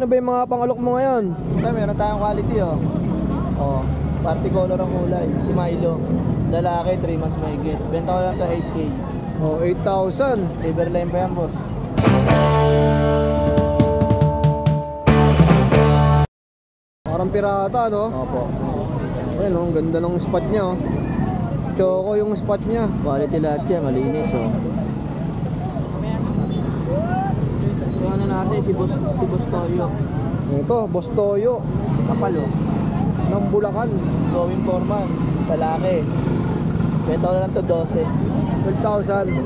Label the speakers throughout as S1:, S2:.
S1: ano ba yung mga pangalok mo ngayon?
S2: Ito, meron tayong quality oh. Oh, party color ang kulay. Si Milo. Lalaki, 3 months mahigit. Benta ko lang to 8K.
S1: Oh, 8,000.
S2: Liver line pa yan, boss.
S1: Parang pirata, no?
S2: Opo.
S1: Ayun, oh, ang ganda ng spot niya, oh. Choco yung spot niya.
S2: Quality lahat yan, malinis oh. Yung ano natin, si Boss Toyo.
S1: Ito, Boss Toyo.
S2: Kapal oh.
S1: Ng Bulacan.
S2: Going 4 months. Lalaki. Benta ko lang to 12.
S1: 12,000.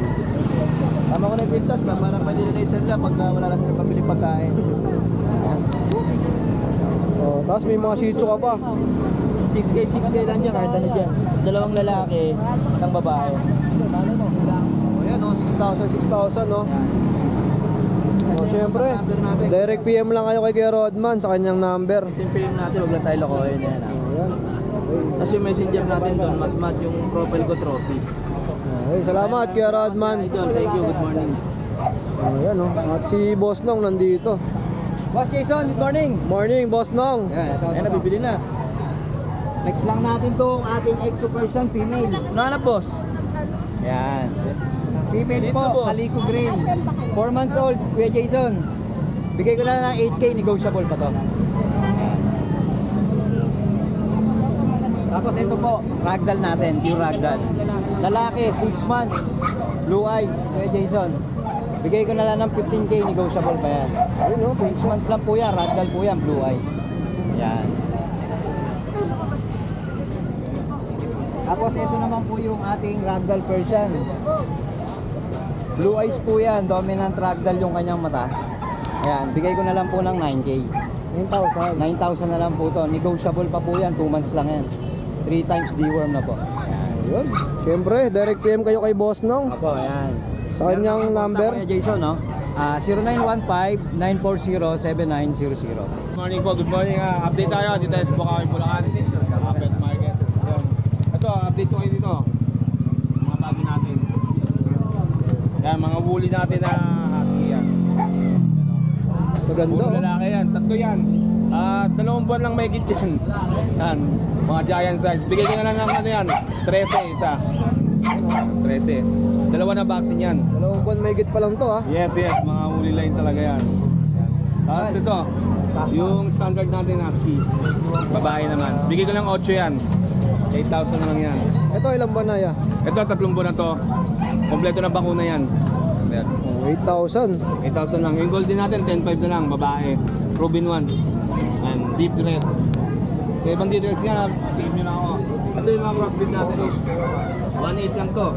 S2: Tama ko na yung pintas ba? Para pwede nila isala pag wala na silang pambili pagkain.
S1: Oh, tapos may mga Shih Tzu ka pa.
S2: 6K lang dyan, kahit ano dyan. 2 lalaki, 1 babae.
S1: Ayan, oh, 6,000, no?
S2: Yan.
S1: Oh, syempre, direct PM lang kayo kay Kuya Rodman sa kanyang number.
S2: Ito yung PM natin, huwag lang tayo lokohin. Yan ah.
S1: Ayan.
S2: Tapos yung messenger natin doon, mat yung profile ko trophy.
S1: Ay, salamat Kuya Rodman.
S2: Idol, thank you, good morning.
S1: Ayan, oh. At si Boss Nong nandito.
S3: Boss Jason, good morning.
S1: Morning, Boss Nong.
S2: Ayan, nabibili na.
S3: Next lang natin tong ating exo version female.
S2: Nahanap, boss?
S3: Yan. Female
S2: Shih Tzu,
S3: po,
S2: boss.
S3: Calico Green. 4 months old, Kuya Jason. Bigay ko na ng 8K, negotiable pa to. Yan. Tapos ito po, ragdoll natin, pure ragdoll. Lalaki, 6 months, blue eyes, Kuya Jason. Bigay ko na lang ng 15K, negotiable pa yan.
S1: Ayun, oh.
S3: 6 months lang po yan, ragdoll po yan, blue eyes. Yan. Tapos ito naman po yung ating ragdoll Persian. Blue eyes po yan, dominant ragdoll yung kanyang mata. Ayan, bigay ko na lang po ng 9K.
S1: 9,000.
S3: 9,000 na lang po to. Negotiable pa po yan, 2 months lang yan. 3 times deworm na po.
S1: Ayun. Siyempre, direct PM kayo kay Boss Nong.
S3: Apo, ayan.
S1: Sa kanyang number.
S3: Kuya Jason, no? 0915-940-7900.
S4: Good morning po, good morning. Update tayo dito sa Bukawi, Bulacan. Pet market. Yan. Ito, update ko kayo dito. Mga bagi natin. Yan, mga woolly natin na husky yan.
S1: Maganda,
S4: Puro
S1: oh.
S4: lalaki yan, tatlo yan. 2 buwan lang may git yan. Yan, mga giant size. Bigay ko na lang ng ano yan, 13 isa. 13. 2 na vaccine yan.
S1: 2 buwan may higit pa lang to, ha?
S4: Yes, mga woolly line talaga yan. Tapos ito, yung standard natin husky. Babae naman. Bigay ko lang 8 yan. 8,000 na lang yan.
S1: Ito, ilang buwan na, ya?
S4: Ito, 3 buwan na to. Kompleto na bakuna yan. Ayan.
S1: Oh, 8,000.
S4: 8,000 lang. Yung golden natin, 10,500 na lang. Babae. Proven ones. And deep red. Sa ibang details niya, tingin nyo na ako. Ito yung mga crossbreed natin. 1,800 lang to.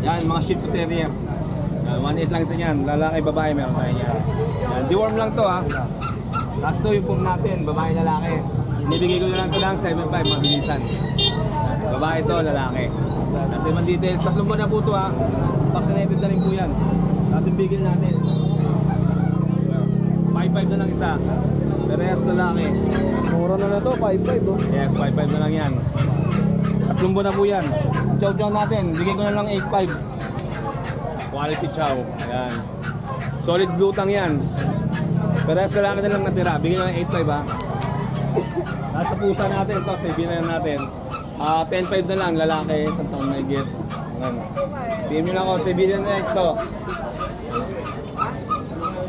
S4: Yan, mga Shih Tzu Terrier. 1,800 lang isa niyan. Lalaki, babae, meron tayo yan. Yan, deworm lang to, ha. Tapos to yung pong natin, babae, lalaki. Inibigay ko na lang ito lang, 7,500, mabilisan. Babae to, lalaki. Sa ibang details, 3 buwan na po to, ha. Vaccinated na rin po yan. Tapos yung bigil natin. 5,500 na lang isa. Perehas lalaki.
S1: Mura na to, 5,500, oh.
S4: Yes, 5,500 na lang yan. 3 buwan na po yan. Chow chow natin, bigay ko na lang 8,500. Quality chow. Ayan. Solid blue tang yan. Perehas lalaki na lang natira. Bigay ko na lang 8,500, ha. Tapos sa pusa natin, ito, sabihin na natin. 10,500 na lang, lalaki, 1 taon na higit. Ayan. PM nyo lang ako, sabihin na EXO.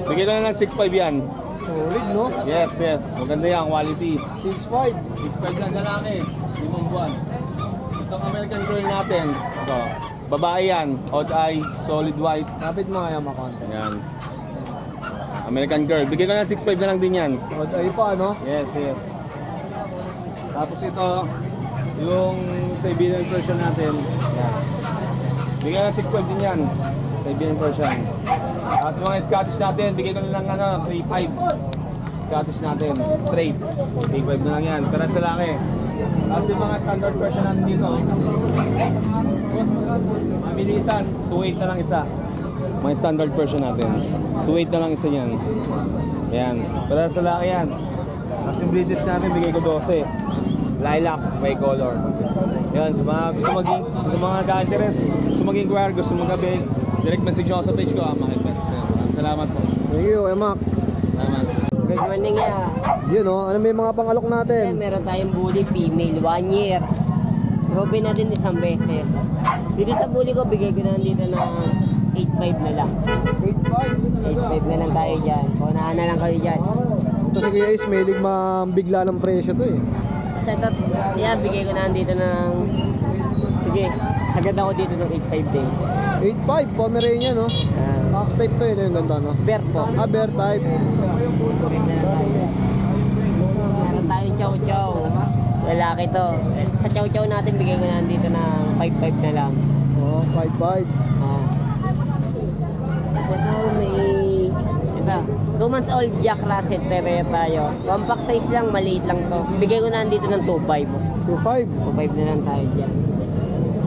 S4: Bigay ko na lang 6,500 yan.
S1: Solid, no?
S4: Yes. Maganda yan, quality.
S1: 6,500.
S4: 6,500 lang lalaki, 5 buwan. Itong American Girl natin, ito, babae yan, odd eye, solid white.
S1: Kapit mo kaya makonta.
S4: Yan. American Girl, bigay ko na 6,500 na lang din yan.
S1: Odd eye pa, no?
S4: Yes. Tapos ito, yung Siberian version natin, yan. Bigay ko na 6,500 din yan, Siberian version. Tapos mga Scottish natin, bigay ko na lang 3,500. Scottish natin, straight, 3,500 na lang yan, pero sa laki. Tapos yung mga standard version natin dito, mabilisan, 2,800 na lang isa. Mga standard version natin, 2,800 na lang isa yan. Yan, pero sa laki yan. Tapos yung British natin, bigay ko 12. Lilac, may color. Yan, sa mga gusto mga ka-interest, gusto mag-inquire, gusto mag-gabi, direct message ako sa page ko, Market Pets. Salamat po.
S1: Thank you, Emak.
S4: Salamat.
S5: Good morning ya.
S1: Yun oh, ano may mga pangalok
S5: Ayan,
S1: natin?
S5: meron tayong bully female, 1 year. Robin na din isang beses. Dito sa bully ko, bigay ko na dito na 8.5 na lang. 8.5 na lang tayo dyan. Paunahan na lang kayo dyan.
S1: Ito si Kuya Ace, may bigla ng presyo to eh.
S5: Kasi ito, yeah, bigay ko na dito ng... Sige, sagad ako dito ng 8.5 din.
S1: 8.5, Pomeranian no? Max type to yun, yung ganda no?
S5: Bear po.
S1: Ah, bear type.
S5: Meron tayong chow chow. Lalaki to. Sa chow chow natin, bigay ko na dito ng 5.5 na lang.
S1: Oh, 5.5.
S5: Ah. Ito may... Ito, 2 months old Jack Russell Terrier tayo. Compact size lang, maliit lang to. Bigay ko na dito ng 2.5.
S1: 2.5.
S5: 2.5 na lang tayo dyan.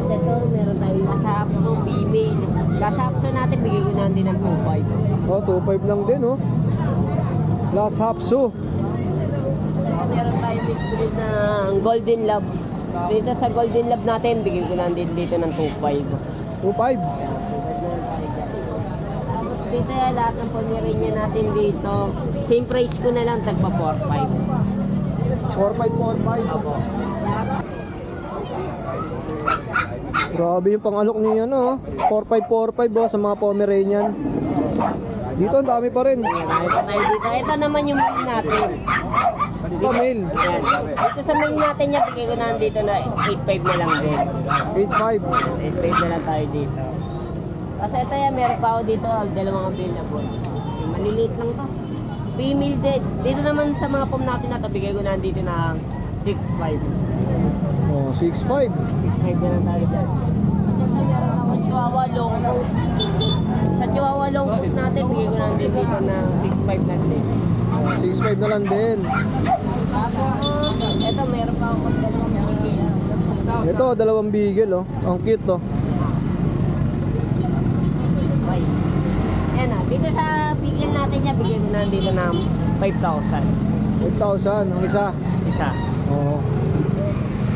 S5: Kasi ito, meron tayong Lasapso female. Lasapso natin, bigay ko na din ng 2.5.
S1: Oh, 2.5 lang din oh. Last Hapsu.
S5: Meron tayong mixed breed na Golden Lab. Dito sa Golden Lab natin, bigay ko na din dito ng 2.5.
S1: 2.5.
S5: Tapos dito lahat ng Pomeranian natin dito. Same price ko na lang, tagpa 4.5.
S1: 4.5.
S5: Apo.
S1: Grabe yung pangalok niya no. 4.5 oh, sa mga Pomeranian. Dito ang dami pa rin.
S5: Marami pa tayo dito. Ito naman yung mail natin.
S1: Ito mail.
S5: Ayan. Dito sa mail natin niya, bigay ko na dito na 8.5 na lang din.
S1: 8.5.
S5: 8.5 na lang tayo dito. Kasi ito yan, meron pa ako dito, dalawang available. Yung maliliit lang to. Female din. Dito naman sa mga pom natin na ito, bigay ko na dito na 6.5.
S1: Oh, 6.5.
S5: 6.5 na lang tayo dyan. Kasi ito meron ako Chihuahua long coat. Sa Chihuahua long coat natin, bigay ko na dito na 6.5 na din.
S1: 6.5 na lang din.
S5: Tapos, ito meron pa ako dalawang female.
S1: Ito, dalawang bigel oh. Ang cute oh.
S5: Okay. Ayan na, dito sa bigil natin niya, bigay ko na dito na 5,000.
S1: 8,000 ang isa.
S5: Isa.
S1: Oo.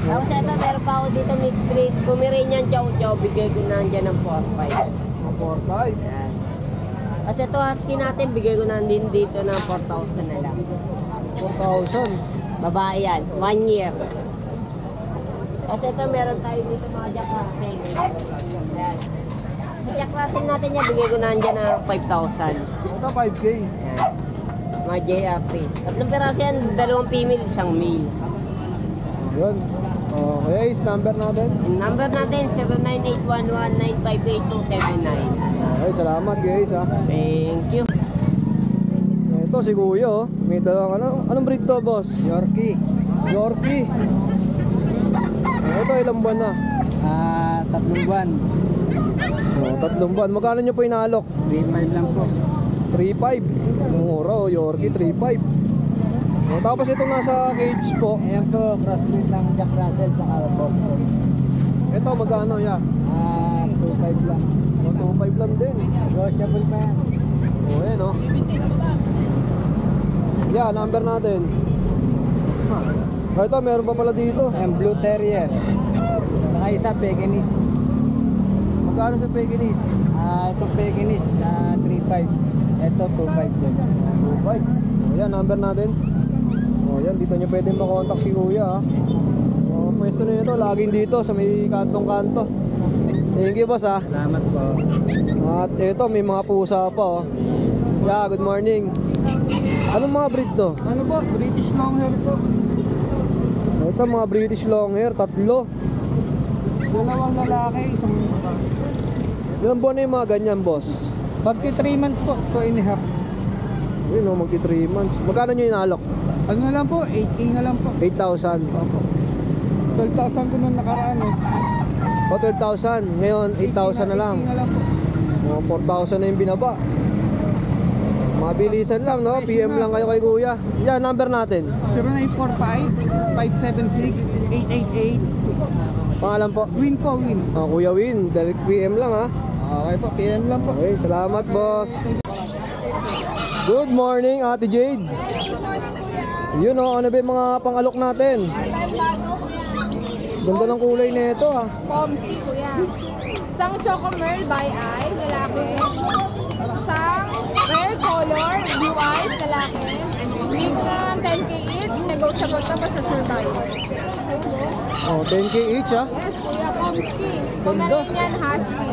S5: Tapos ito, meron pa ako dito mixed breed. Pomeranian Chow Chow, bigay ko na dyan ng 4,500.
S1: 4.5.
S5: Ayan. Kasi ito husky natin, bigay ko na din dito ng 4,000 na lang.
S1: 4,000.
S5: Babae yan, 1 year. Kasi ito, meron tayo dito mga Jack Russell. Ayan. Sa Jack Russell natin yan, bigay ko na dyan ng 5,000.
S1: Ito 5K.
S5: Ayan. Mga JRP. Tatlong peraso yan, dalawang female, isang male.
S1: Yun. Oh, kaya is number natin.
S5: Ang number natin, 09811-958-279.
S1: Okay, salamat guys ha.
S5: Thank you.
S1: Ito si Kuya oh. May dalawang anong breed to boss?
S3: Yorkie.
S1: Yorkie. Ito ilang buwan na?
S3: 3 buwan.
S1: Oh, 3 buwan. Magkano nyo po inaalok?
S3: 3.5 lang po.
S1: 3.5. Mura oh, Yorkie 3.5. Oh, tapos itong nasa cage po.
S3: Ayan po, crossbreed ng Jack Russell sa Boston.
S1: Ito magkano ya?
S3: 2.5 lang.
S1: Oh, 2.5 lang din.
S3: Negotiable pa yan.
S1: Oh, ayan oh. Yeah, number natin. Oh, ito meron pa pala dito.
S3: Ayan, Blue Terrier. Saka isa, Pekinese.
S1: Magkano sa Pekinese?
S3: Ito Pekinese na 3.5. Ito 2.5 din.
S1: 2.5. Oh, yan, number natin. Oh, yan, dito nyo pwede makontak si Kuya ha. Oh, pwesto na ito, laging dito sa may kantong-kanto. Thank you boss ha.
S3: Salamat po.
S1: At ito, may mga pusa pa oh. Yeah, good morning. Anong mga breed to?
S3: Ano po? British Longhair po.
S1: Ito mga British Longhair, 3.
S3: Dalawang lalaki, isang
S1: Ilang buwan na yung mga ganyan boss?
S3: Pagki 3 months po, 2.5.
S1: Yun oh, magti 3 months. Magkano nyo inalok?
S3: Ano na lang po, 8K na lang po.
S1: 8,000.
S3: Opo. 12,000 ko nung nakaraan eh.
S1: O 12,000. Ngayon 8,000 na lang.
S3: 8K na lang po.
S1: O 4,000 na yung binaba. Mabilisan lang no? PM lang kayo kay Kuya. Yan, number natin.
S3: 0945-576-8886.
S1: Pangalan po?
S3: Win po, Win.
S1: Kuya Win, direct PM lang ha.
S3: Okay po, PM lang po.
S1: Okay, salamat boss. Good morning Ate Jade. Yun o, ano ba yung mga pangalok natin? Ganda ng kulay na ito ah.
S6: Pomsky, kuya. Isang Choco Merl by eye, lalaki. Isang rare color, blue eyes, lalaki. 10K each. Negotiable pa sa survivor.
S1: Oh, 10K each ha.
S6: Yes, Kuya Pomsky.
S1: Ganda.
S6: Pomeranian Husky.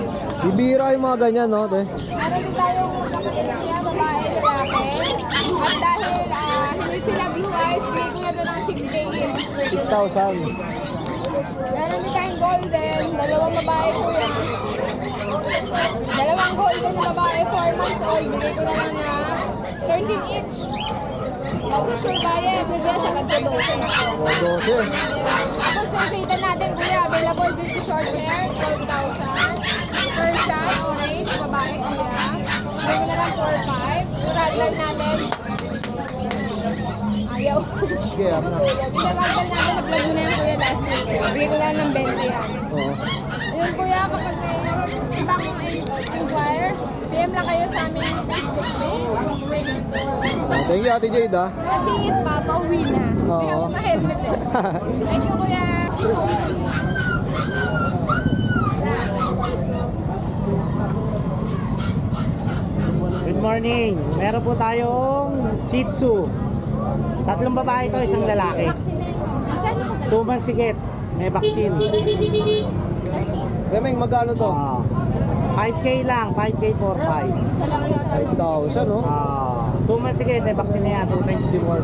S1: Bibira yung mga ganyan, no? Te.
S6: Meron din tayong kapatid niya, babae, lalaki. At dahil hindi sila BYs, bigay ko na doon ng 6K each.
S1: 6,000.
S6: Meron din tayong golden, dalawang babae ko yan. Dalawang golden na babae, 4 months old, bigay ko na lang na 13 each. Kasi sure bayad, kuya, sa nagpo-12 na ako.
S1: Oh, 12.
S6: Tapos nakita natin, kuya, available beauty short hair, 12,000. Persian, orange, babae, kuya. Bigay ko na lang 4,500. Yung radler natin, ayaw.
S1: Sige, ako na.
S6: Yung radler natin, nag-vlog mo na yan, kuya, last week. Bigay ko na lang ng 20 yan.
S1: Oo.
S6: Ayun kuya, kapag may ibang inquire, PM lang kayo sa aming Facebook page.
S1: Thank you, Ate Jade, ha.
S6: Kasi it pa, pauwi na.
S1: Oo.
S6: Kaya ako na-helmet eh. Thank you kuya.
S7: Good morning. Meron po tayong Shih Tzu. 3 babae ito, 1 lalaki. 2 months sigit. May vaccine.
S1: Remeng, magkano to?
S7: 5K lang. 5K for 5.
S1: 5,000, no?
S7: 2 months sigit. May vaccine na yan. 2 times reward.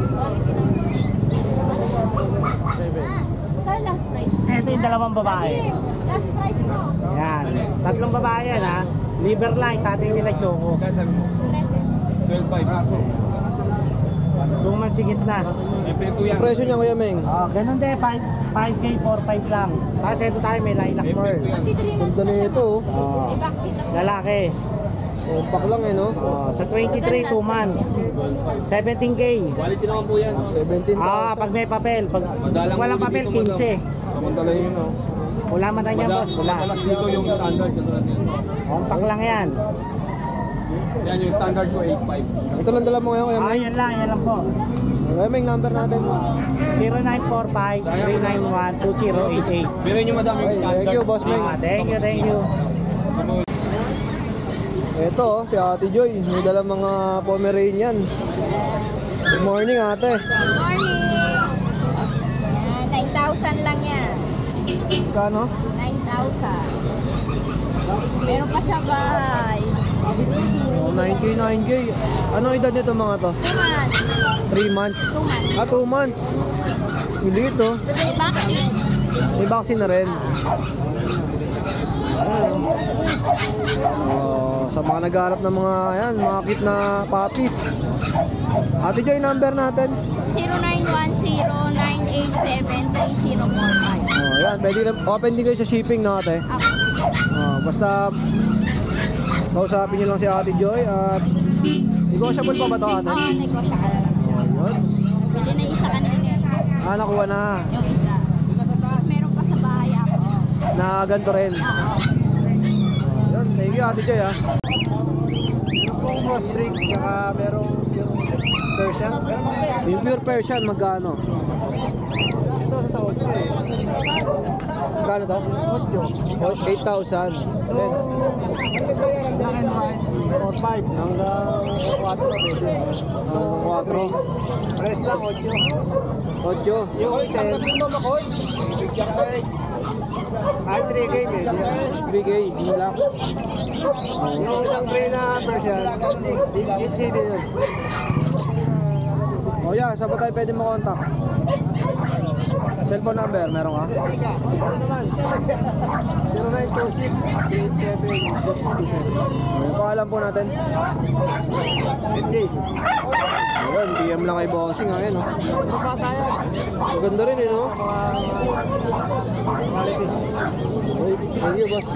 S6: Last price.
S7: Ito yung 2 babae.
S6: Last price mo.
S7: Yan. 3 babae yan ha. Liver line. Tatay nila Choco.
S4: Kaya sabi mo, 12,500.
S7: 2 months sigit na.
S4: May preto yan.
S1: Presyo niya, Kuya Meng.
S7: Ganun din. 5K for 5 lang. Tapos ito tayo may lilac
S4: May
S7: pearl.
S4: preto yan.
S1: Ganda na ito, oh.
S7: Lalaki.
S1: Compact lang, eh, no?
S7: Sa 23, 2 months. 17K.
S4: Quality naman po yan.
S1: 17,000.
S7: Pag may papel. Pag
S4: Madalang
S7: walang
S4: huli
S7: papel,
S4: dito, madam.
S7: 15.
S4: Samantala yun, no?
S7: Wala man tayo yan, boss. Wala.
S4: Madalas dito yung standard. Katulad yan.
S7: Compact lang yan.
S4: Yan yung standard ko, 8,500.
S1: Ito lang dala mo ngayon, Kuya Meng.
S7: Yan lang po.
S1: Kuya Meng, number natin.
S7: 0945-391-2088.
S4: Pero nyo madam yung
S1: Okay,
S4: standard.
S1: thank you, Boss Meng.
S7: Thank you.
S1: Ito, oh, si Ate Joy. May dalang mga Pomeranian. Good morning, ate.
S8: Morning! 9,000 lang yan.
S1: Kano?
S8: 9,000. Meron pa sa bahay.
S1: Oh, 9K, 9K. Ano edad nito mga to?
S8: 2 months.
S1: 3 months. 2 months. Hindi ito.
S8: May vaccine.
S1: May vaccine na rin. Oh, sa mga naghahanap ng mga ayan, mga cute na puppies. Ate Joy, number natin.
S8: 0910-987-3045.
S1: Oh, yan, pwede na open din kayo sa shipping na ate. Oh, basta kausapin niyo lang si Ate Joy at negotiable pa ba to ate?
S8: Oo, negosyo ka na lang.
S1: Yun.
S8: Pwede na isa kanina eh.
S1: Nakuha na.
S8: Yung isa. Tapos meron pa sa bahay ako.
S1: Na ganito rin.
S8: Oo.
S1: Yun, thank you Ate Joy ha.
S7: Yung cross breed, saka merong yung Persian.
S1: Yung pure Persian, magkano?
S7: Ito sa 8 eh.
S1: Magkano to? 8,000. Then,
S7: Akin wise, 4-5 hanggang 4 pwede.
S1: 4.
S7: Press lang 8.
S1: 8.
S7: Yung 10. Ay, 3K eh.
S1: 3K, yun lang.
S7: Yung isang tray na Persian, 8K din yun.
S1: O yan, saan ba tayo pwede makontak? Cellphone number, meron ka?
S7: Ano naman? 0926-87-627.
S1: Yung pangalan po natin.
S7: MJ.
S1: Ayun, PM lang kay Bossing. Ayun, no?
S7: Ano ba tayo?
S1: Maganda rin, eh, no?
S7: Quality.
S1: Thank you, boss.